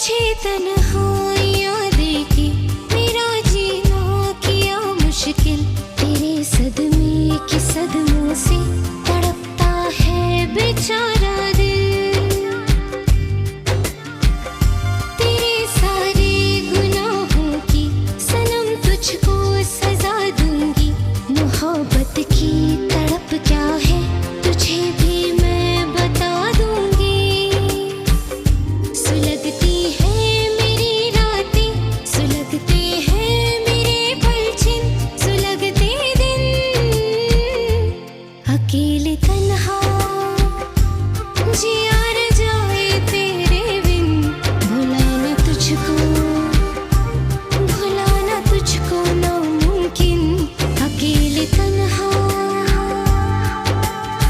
मुझे तन्हाइयाँ देके मेरा जीना किया मुश्किल। तेरे सदमे के सदमों से तड़पता है बेचारा